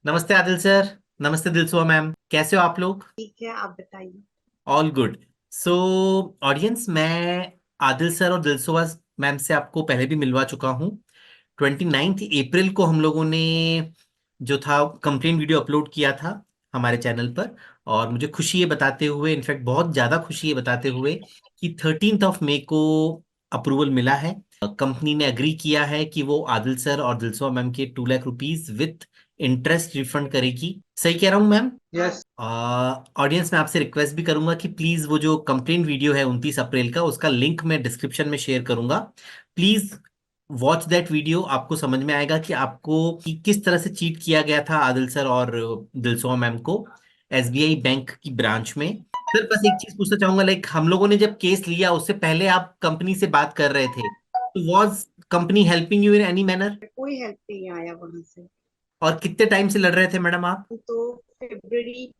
नमस्ते आदिल सर। नमस्ते दिलसुआ मैम, कैसे हो आप लोग? ठीक है, आप बताइए। All good. सो ऑडियंस, मैं आदिल सर और दिलसुआ मैम से आपको पहले भी मिलवा चुका हूँ। 29 अप्रैल को हम लोगों ने जो था कंप्लेंट वीडियो अपलोड किया था हमारे चैनल पर। और मुझे खुशी है बताते हुए, इनफैक्ट बहुत ज़्यादा खुशी है बताते हुए, कि 13 मई को अप्रूवल मिला है। कंपनी ने अग्री किया है कि वो आदिल सर और दिलसुआ मैम के 2 lakh rupees with interest refund करेगी। सही कह रहा हूँ मैम? यस। ऑडियंस, मैं आपसे रिक्वेस्ट भी करूंगा कि प्लीज वो जो कंप्लेंट वीडियो है 29 अप्रैल का, उसका लिंक मैं डिस्क्रिप्शन में शेयर करूंगा। Please watch that video. आपको समझ में आएगा कि आपको कि किस तरह से चीट किया गया था आदिल सर और दिलसुआ मैम को एसबीआई बैंक की ब्रांच में। सर बस एक चीज पूछना चाहूंगा, लाइक हम लोगों ने जब केस लिया उससे पहले आप कंपनी से बात कर रहे थे, तो was company helping you in any manner? कोई हेल्प नहीं आया वहां से। और कितने टाइम से लड़ रहे थे मैडम आप? तो फरवरी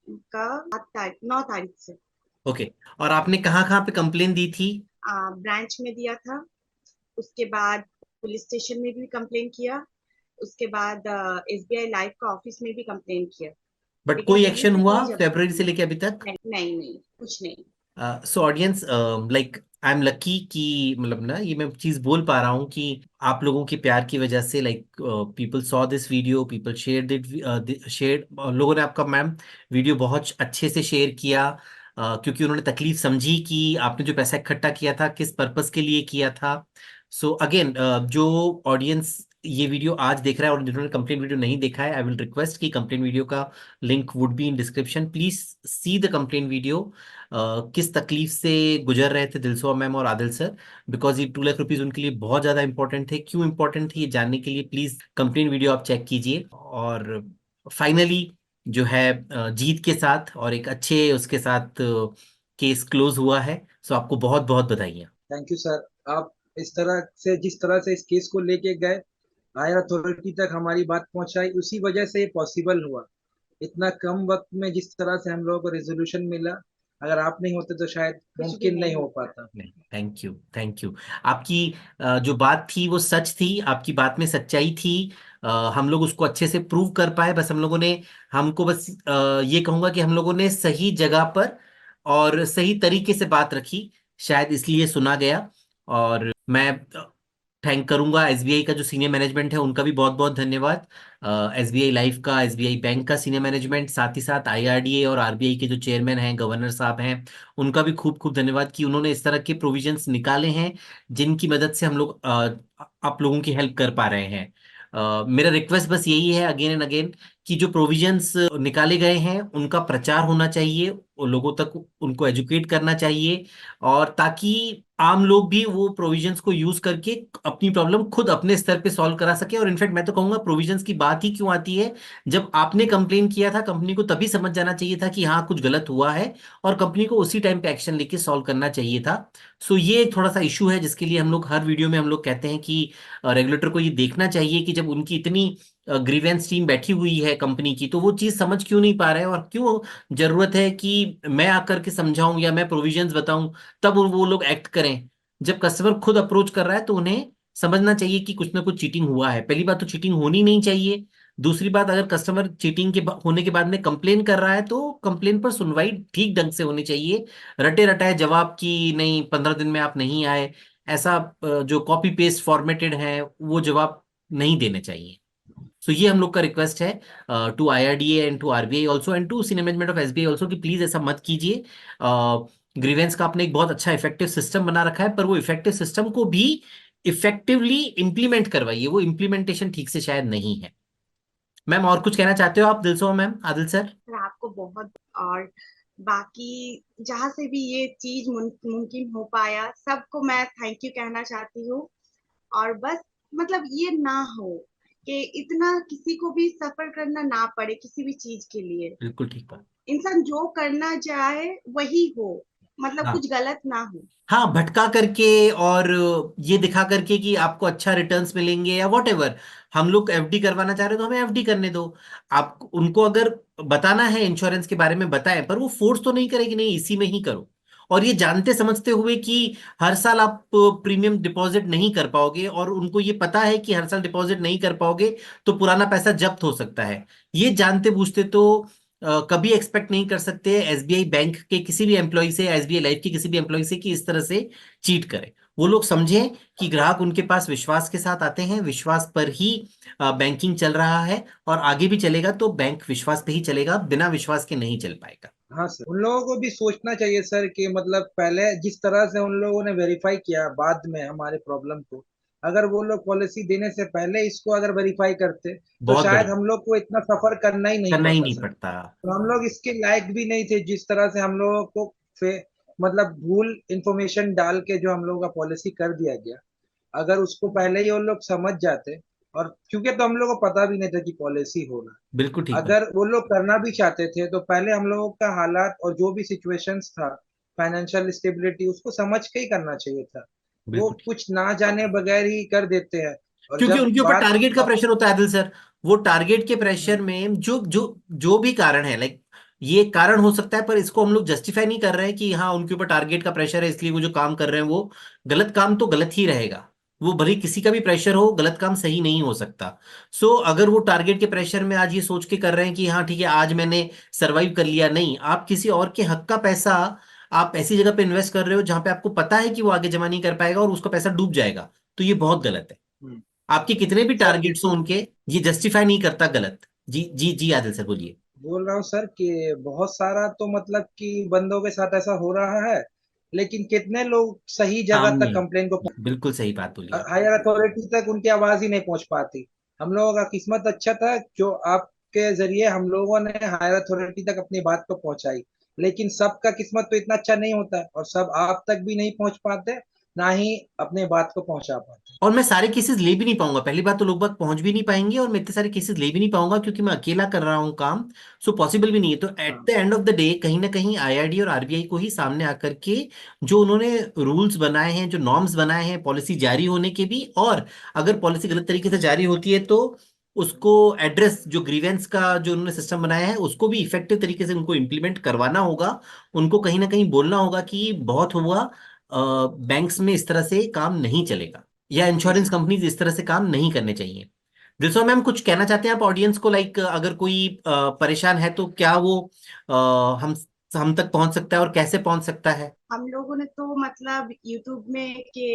का 8 तारीख 9 तारीख से ओके। और आपने कहाँ कहाँ पे कंप्लेन दी थी? ब्रांच में दिया था। उसके बाद पुलिस स्टेशन में भी कंप्लेन किया। उसके बाद एसबीआई लाइफ का ऑफिस में भी कंप्लेन किया। बट लेकिन कोई कहीं एक्शन से हुआ कोई जवाब फेब्रुअरी से नहीं। लेके अभी तक? नहीं नहीं नहीं, कुछ नहीं। So audience, like I am lucky कि मतलब ना ये मैं चीज बोल पा रहा हूँ कि आप लोगों के प्यार की वजह से, like people saw this video, people share did share, लोगों ने आपका मैम वीडियो बहुत अच्छे से शेयर किया। क्योंकि उन्होंने तकलीफ समझी कि आपने जो पैसा इकट्ठा किया था किस पर्पस के लिए किया था। सो अगेन, जो ऑडियंस ये वीडियो आज देख रहा है और जिन्होंने कंप्लेंट वीडियो नहीं देखा है, आई विल रिक्वेस्ट कि कंप्लेंट वीडियो का link would be in description. Please see the complaint video. किस तकलीफ से गुजर रहे थे दिलसुआ मैम और आदिल सर, बिकॉज ये 2 लाख रुपीज उनके लिए बहुत ज्यादा इंपॉर्टेंट थे। क्यों इंपॉर्टेंट थे ये जानने के लिए प्लीज कंप्लेंट वीडियो आप चेक कीजिए। और फाइनली जो है, जीत के साथ और एक अच्छे उसके साथ केस क्लोज हुआ है। सो आपको बहुत बहुत बधाइयाँ। Thank you sir. आप इस तरह से जिस तरह से इस केस को लेके गए, हायर अथॉरिटी तक हमारी बात पहुंचाई, उसी वजह से ये पॉसिबल हुआ। इतना कम वक्त में जिस तरह से हम लोगों को रेजोल्यूशन मिला, अगर आप नहीं होते तो शायद कुछ भी मुमकिन नहीं नहीं हो होता। पाता। नहीं, थैंक यू थैंक यू। आपकी जो बात थी वो सच थी, आपकी बात में सच्चाई थी। हम लोग उसको अच्छे से प्रूव कर पाए। बस हम लोगों ने, हमको बस ये कहूंगा कि हम लोगों ने सही जगह पर और सही तरीके से बात रखी, शायद इसलिए सुना गया। और मैं थैंक करूंगा एसबीआई का जो सीनियर मैनेजमेंट है, उनका भी बहुत बहुत धन्यवाद। एसबीआई लाइफ का, एसबीआई बैंक का सीनियर मैनेजमेंट, साथ ही साथ आईआरडीए और आरबीआई के जो चेयरमैन हैं, गवर्नर साहब हैं, उनका भी खूब खूब धन्यवाद कि उन्होंने इस तरह के प्रोविजंस निकाले हैं जिनकी मदद से हम लोग आप लोगों की हेल्प कर पा रहे हैं। मेरा रिक्वेस्ट बस यही है अगेन एंड अगेन, कि जो प्रोविजंस निकाले गए हैं उनका प्रचार होना चाहिए, वो लोगों तक उनको एजुकेट करना चाहिए। और ताकि आम लोग भी वो प्रोविजंस को यूज करके अपनी प्रॉब्लम खुद अपने स्तर पे सॉल्व करा सके। और इनफैक्ट मैं तो कहूंगा प्रोविजंस की बात ही क्यों आती है, जब आपने कंप्लेन किया था कंपनी को तभी समझ जाना चाहिए था कि हाँ कुछ गलत हुआ है, और कंपनी को उसी टाइम पे एक्शन लेके सॉल्व करना चाहिए था। सो ये थोड़ा सा इशू है जिसके लिए हम लोग हर वीडियो में हम लोग कहते हैं कि रेगुलेटर को ये देखना चाहिए कि जब उनकी इतनी ग्रीवेंस टीम बैठी हुई है कंपनी की, तो वो चीज समझ क्यों नहीं पा रहे हैं, और क्यों जरूरत है कि मैं आकर के समझाऊं या मैं प्रोविजंस बताऊं तब वो लोग एक्ट करें। जब कस्टमर खुद अप्रोच कर रहा है तो उन्हें समझना चाहिए कि कुछ ना कुछ चीटिंग हुआ है। पहली बात तो चीटिंग होनी नहीं चाहिए। दूसरी बात, अगर कस्टमर चीटिंग के होने के बाद में कंप्लेन कर रहा है तो कंप्लेन पर सुनवाई ठीक ढंग से होनी चाहिए। रटे रटाए जवाब की नहीं, 15 दिन में आप नहीं आए, ऐसा जो कॉपी पेस्ट फॉर्मेटेड है वो जवाब नहीं देने चाहिए। सो ये हम लोग का रिक्वेस्ट है to IRDA and to RBI also and to senior management of SBI also, कि प्लीज ऐसा मत कीजिए। ग्रीवेंस का आपने एक बहुत अच्छा इफेक्टिव सिस्टम बना रखा है, पर वो इफेक्टिव सिस्टम को भी इफेक्टिवली इंप्लीमेंट करवाइए। वो इम्प्लीमेंटेशन ठीक से शायद नहीं है। मैम और कुछ कहना चाहते हो आप, दिलसो मैम, आदिल सर? सर आपको बहुत। और बाकी जहाँ से भी ये चीज मुमकिन हो पाया, सबको मैं थैंक यू कहना चाहती हूँ। और बस मतलब ये ना हो कि इतना किसी को भी सफर करना ना पड़े किसी भी चीज के लिए। बिल्कुल ठीक बात। इंसान जो करना चाहे वही हो, मतलब हाँ कुछ गलत ना हो। हाँ, भटका करके और ये दिखा करके कि आपको अच्छा रिटर्न्स मिलेंगे या वॉट एवर, हम लोग एफडी करवाना चाह रहे हो तो हमें एफडी करने दो। आप उनको अगर बताना है इंश्योरेंस के बारे में बताएं, पर वो फोर्स तो नहीं करेगी नहीं इसी में ही करो। और ये जानते समझते हुए कि हर साल आप प्रीमियम डिपॉजिट नहीं कर पाओगे, और उनको ये पता है कि हर साल डिपॉजिट नहीं कर पाओगे तो पुराना पैसा जब्त हो सकता है, ये जानते बूझते तो कभी एक्सपेक्ट नहीं कर सकते एसबीआई बैंक के किसी भी एम्प्लॉय से, एसबीआई लाइफ के किसी भी एम्प्लॉय से, कि इस तरह से चीट करे। वो लोग समझें कि ग्राहक उनके पास विश्वास के साथ आते हैं, विश्वास पर ही बैंकिंग चल रहा है, और आगे भी चलेगा तो बैंक विश्वास पे ही चलेगा, बिना विश्वास के नहीं चल पाएगा। हाँ सर, उन लोगों को भी सोचना चाहिए सर कि मतलब पहले जिस तरह से उन लोगों ने वेरीफाई किया बाद में हमारे प्रॉब्लम को, अगर वो लोग पॉलिसी देने से पहले इसको अगर वेरीफाई करते तो बहुत शायद बढ़िया। हम लोग को इतना सफर करना ही नहीं करना ही पड़ता नहीं सर। पड़ता। तो हम लोग इसके लायक भी नहीं थे जिस तरह से हम लोगों को फे, मतलब भूल इंफॉर्मेशन डाल के जो हम लोगों का पॉलिसी कर दिया गया। अगर उसको पहले ही वो लोग समझ जाते, और क्योंकि तो हम लोग को पता भी नहीं था कि पॉलिसी होना, बिल्कुल ठीक बात। अगर वो लोग करना भी चाहते थे तो पहले हम लोगों का हालात और जो भी सिचुएशंस था, फाइनेंशियल स्टेबिलिटी, उसको समझ के ही करना चाहिए था। वो बिल्कुल ठीक। कुछ ना जाने बगैर ही कर देते हैं। और क्योंकि जब उनके ऊपर बात टारगेट का अब प्रेशर होता है आदिल सर। वो टारगेट के प्रेशर में जो जो जो भी कारण है, लाइक ये कारण हो सकता है, पर इसको हम लोग जस्टिफाई नहीं कर रहे हैं कि हाँ उनके ऊपर टारगेट का प्रेशर है इसलिए वो जो काम कर रहे हैं वो गलत काम तो गलत ही रहेगा। वो भले ही किसी का भी प्रेशर हो, गलत काम सही नहीं हो सकता। सो अगर वो टारगेट के प्रेशर में आज ये सोच के कर रहे हैं कि हाँ ठीक है आज मैंने सरवाइव कर लिया, नहीं, आप किसी और के हक का पैसा आप ऐसी जगह पे इन्वेस्ट कर रहे हो जहां पे आपको पता है कि वो आगे जमा नहीं कर पाएगा और उसका पैसा डूब जाएगा, तो ये बहुत गलत है। हम्म, आपके कितने भी सर टारगेट्स हो उनके, ये जस्टिफाई नहीं करता गलत। जी जी जी आदिल सर बोलिए। बोल रहा हूँ सर कि बहुत सारा तो मतलब कि बंदों के साथ ऐसा हो रहा है, लेकिन कितने लोग सही जगह सामने। तक कंप्लेन को, बिल्कुल सही बात बोली आप। हायर अथॉरिटी तक उनकी आवाज ही नहीं पहुंच पाती। हम लोगों का किस्मत अच्छा था जो आपके जरिए हम लोगों ने हायर अथॉरिटी तक अपनी बात को पहुंचाई, लेकिन सबका किस्मत तो इतना अच्छा नहीं होता है, और सब आप तक भी नहीं पहुंच पाते, ना ही अपने बात को पहुंचा पाते। और मैं सारे केसेस ले भी नहीं पाऊंगा, पहली बात तो लोग बाग पहुंच भी नहीं पाएंगे, और मैं इतने सारे केसेस ले भी नहीं पाऊंगा क्योंकि मैं अकेला कर रहा हूँ काम। सो पॉसिबल भी नहीं है। तो एट हाँ the end of the day कहीं ना कहीं आईआरडी और आरबीआई को ही सामने आकर के जो उन्होंने रूल्स बनाए हैं, जो नॉर्म्स बनाए हैं पॉलिसी जारी होने के भी, और अगर पॉलिसी गलत तरीके से जारी होती है तो उसको एड्रेस, जो ग्रीवेंस का जो उन्होंने सिस्टम बनाया है उसको भी इफेक्टिव तरीके से उनको इम्प्लीमेंट करवाना होगा। उनको कहीं ना कहीं बोलना होगा कि बहुत हुआ, बैंक्स में इस तरह से काम नहीं चलेगा, या जी इंश्योरेंस सर। कंपनीज इस तरह से काम नहीं करने चाहिए। दिलसो मैम कुछ कहना चाहते हैं आप ऑडियंस को, लाइक अगर कोई परेशान है तो क्या वो अ, हम तक पहुंच सकता है और कैसे पहुंच सकता है? हम लोगों ने तो मतलब यूट्यूब में कि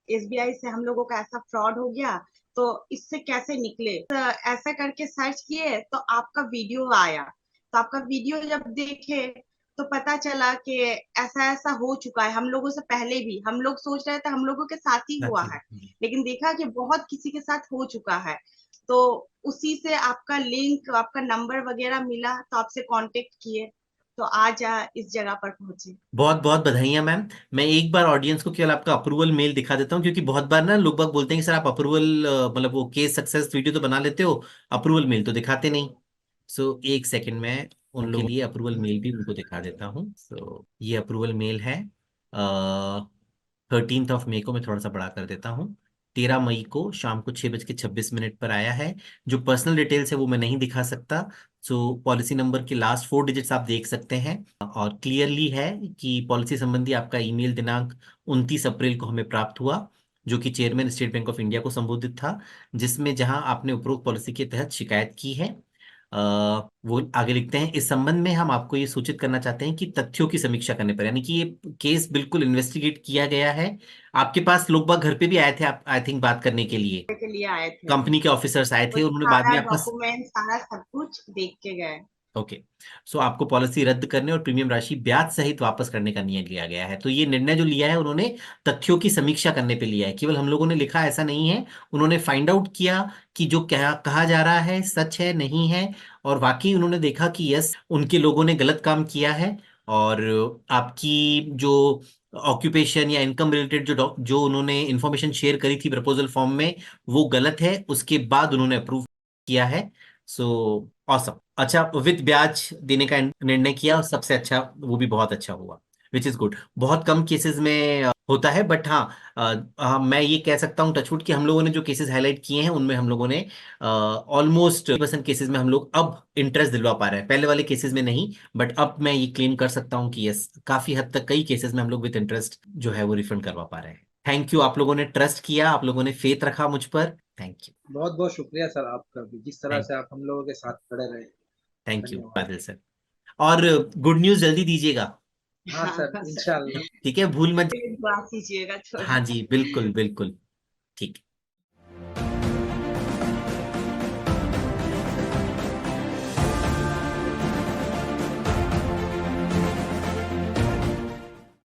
एसबीआई से हम लोगों का ऐसा फ्रॉड हो गया, तो इससे कैसे निकले, तो ऐसा करके सर्च किए तो आपका वीडियो आया। तो आपका वीडियो जब देखे तो पता चला कि ऐसा ऐसा हो चुका है हम लोगों से पहले भी। हम लोग सोच रहे थे हम लोगों के साथ ही हुआ साथी। है, लेकिन देखा कि बहुत किसी के साथ हो चुका है। तो उसी से आपका लिंक, आपका नंबर वगैरह मिला तो आपसे कांटेक्ट किए, तो आज इस जगह पर पहुंचे। बहुत बहुत बधाइयां मैम। मैं एक बार ऑडियंस को केवल आपका अप्रूवल मेल दिखा देता हूँ, क्योंकि बहुत बार ना लोग बाग बोलते हैं कि सर आप अप्रूवल, मतलब वो केस सक्सेस वीडियो तो बना लेते हो, अप्रूवल मेल तो दिखाते नहीं। सो एक सेकंड में उनके लिए अप्रूवल मेल भी उनको दिखा देता हूँ। सो ये अप्रूवल मेल है, 13 मई को, मैं थोड़ा सा बड़ा कर देता हूँ, 13 मई को शाम को 6:26 पर आया है। जो पर्सनल डिटेल्स है वो मैं नहीं दिखा सकता। सो पॉलिसी नंबर के लास्ट 4 डिजिट्स आप देख सकते हैं, और क्लियरली है कि पॉलिसी संबंधी आपका ईमेल दिनांक 29 अप्रैल को हमें प्राप्त हुआ, जो कि chairman state bank of India को संबोधित था, जिसमें जहां आपने उपरोक्त पॉलिसी के तहत शिकायत की है। वो आगे लिखते हैं, इस संबंध में हम आपको ये सूचित करना चाहते हैं कि तथ्यों की समीक्षा करने पर, यानी कि ये केस बिल्कुल इन्वेस्टिगेट किया गया है। आपके पास लोग बाग घर पे भी आए थे, आप आई थिंक बात करने के लिए, के लिए आए थे। कंपनी के ऑफिसर्स आए थे, वही उन्होंने बाद सारा में आपका। डॉक्यूमेंट, सारा सब कुछ देख के गए। ओके। सो आपको पॉलिसी रद्द करने और प्रीमियम राशि ब्याज सहित वापस करने का निर्णय लिया गया है। तो ये निर्णय जो लिया है उन्होंने तथ्यों की समीक्षा करने पे लिया है, केवल हम लोगों ने लिखा ऐसा नहीं है। उन्होंने फाइंड आउट किया कि जो कहा जा रहा है सच है नहीं है, और वाकई उन्होंने देखा कि यस उनके लोगों ने गलत काम किया है, और आपकी जो ऑक्यूपेशन या इनकम रिलेटेड जो उन्होंने इंफॉर्मेशन शेयर करी थी प्रपोजल फॉर्म में वो गलत है, उसके बाद उन्होंने अप्रूव किया है। So awesome. अच्छा, विद ब्याज देने का निर्णय किया, और सबसे अच्छा, वो भी बहुत अच्छा हुआ। Which is good. बहुत कम केसेस में होता है, बट हाँ, मैं ये कह सकता हूँ टचवुड कि हम लोगों ने जो केसेस हाईलाइट किए हैं उनमें हम लोगों ने ऑलमोस्ट परसेंट केसेस में हम लोग अब इंटरेस्ट दिलवा पा रहे हैं, पहले वाले केसेस में नहीं। बट अब मैं ये क्लेम कर सकता हूँ कि यस, काफी हद तक कई केसेस में हम लोग विद इंटरेस्ट जो है वो रिफंड करवा पा रहे हैं। थैंक यू, आप लोगों ने ट्रस्ट किया, आप लोगों ने फेथ रखा मुझ पर। Thank you. बहुत बहुत शुक्रिया सर आपका भी, जिस तरह थैंक से आप हम लोगों के साथ खड़े रहे। थैंक यू धन्यवाद। बादल सर। और गुड न्यूज जल्दी दीजिएगा। हाँ सर, इंशाल्लाह। ठीक है, भूल मत। दुआ कीजिएगा थोड़ा। हाँ जी, बिल्कुल बिल्कुल। ठीक है।